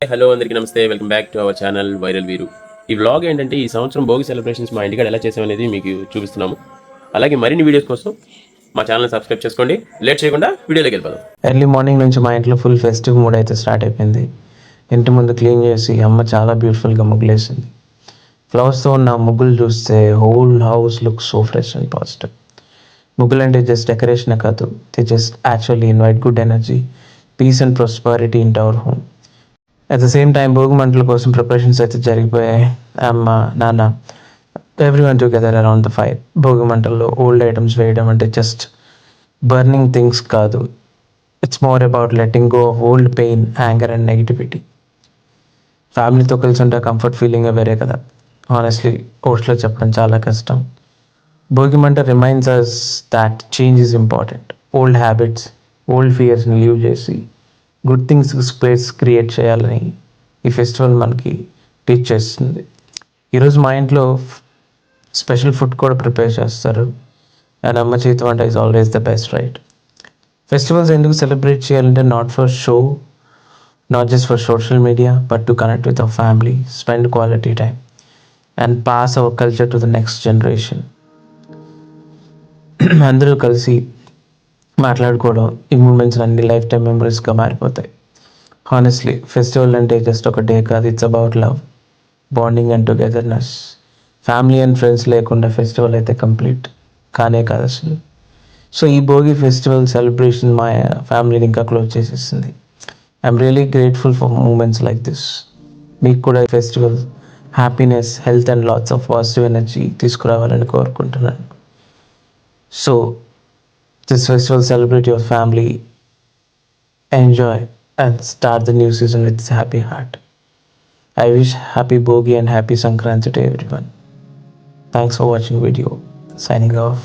Hello అందరికీ నమస్తే, welcome back to our channel viral వీరు. ఈ వ్లాగ్ ఏంటంటే ఈ సంవత్సరం భోగి సెలబ్రేషన్స్ మా ఇంటికాడ ఎలా చేసామనేది మీకు చూపిస్తున్నాము. అలాగే మరిన్ని వీడియోస్ కోసం మా ఛానల్ సబ్స్క్రైబ్ చేసుకోండి. లేట్ చేయకుండా వీడియోలోకి వెళ్ళిపోదాం. ఎర్లీ మార్నింగ్ నుంచి మా ఇంట్లో ఫుల్ ఫెస్టివ్ మూడ్ అయితే స్టార్ట్ అయిపోయింది. ఇంటి ముందు క్లీన్ చేసి అమ్మ చాలా బ్యూటిఫుల్గా ముగ్గులేసింది. ఫ్లవర్స్తో ఉన్న ముగ్గులు చూస్తే whole house look so fresh and positive. ముగ్గులు అంటే జస్ట్ డెకరేషన్ కాదు, they just actually invite good energy, peace and prosperity in our home. At the same time Bhogi మంటల కోసం ప్రిపరేషన్స్ అయితే జరిగిపోయాయి. అమ్మ, నాన్న, everyone together around the fire. Bhogi మంటల్లో ఓల్డ్ ఐటమ్స్ వేయడం అంటే జస్ట్ బర్నింగ్ థింగ్స్ కాదు, it's more about letting go of old pain, anger and negativity. ఫ్యామిలీతో కలిసి ఉంటే కంఫర్ట్ ఫీలింగ్ వేరే కదా. హానెస్ట్లీ ఓట్స్లో చెప్పడం చాలా కష్టం. భోగి మంట reminds us that change is important. Old habits, old ఫియర్స్ని లీవ్ చేసి గుడ్ థింగ్స్ స్పేస్ క్రియేట్ చేయాలని ఈ ఫెస్టివల్ మనకి టీచ్ చేస్తుంది. ఈరోజు మా ఇంట్లో స్పెషల్ ఫుడ్ కూడా ప్రిపేర్ చేస్తారు. అండ్ అమ్మ చేతి వంట is always the best, right? Festivals ఎందుకు సెలబ్రేట్ చేయాలంటే not for show, not just for social media, but to connect with our family, spend quality time and pass our culture to the next generation. అందరూ కలిసి మాట్లాడుకోవడం, ఈ moments అన్ని life time మెమరీస్గా మారిపోతాయి. Honestly festival అంటే just ఒక day కాదు, it's about love, bonding and togetherness. Family and friends లేకుండా ఫెస్టివల్ అయితే కంప్లీట్ కానే కాదు అసలు. సో ఈ భోగి ఫెస్టివల్ సెలబ్రేషన్ మా ఫ్యామిలీని ఇంకా క్లోజ్ చేసేసింది. I'm really grateful for moments like this. మీకు కూడా ఈ festival happiness, health and lots of positive energy తీసుకురావాలని కోరుకుంటున్నాను. So this festival, celebrate your family, enjoy and start the new season with this happy heart. I wish happy Bogi and happy Sankranti to everyone. Thanks for watching video. Signing off.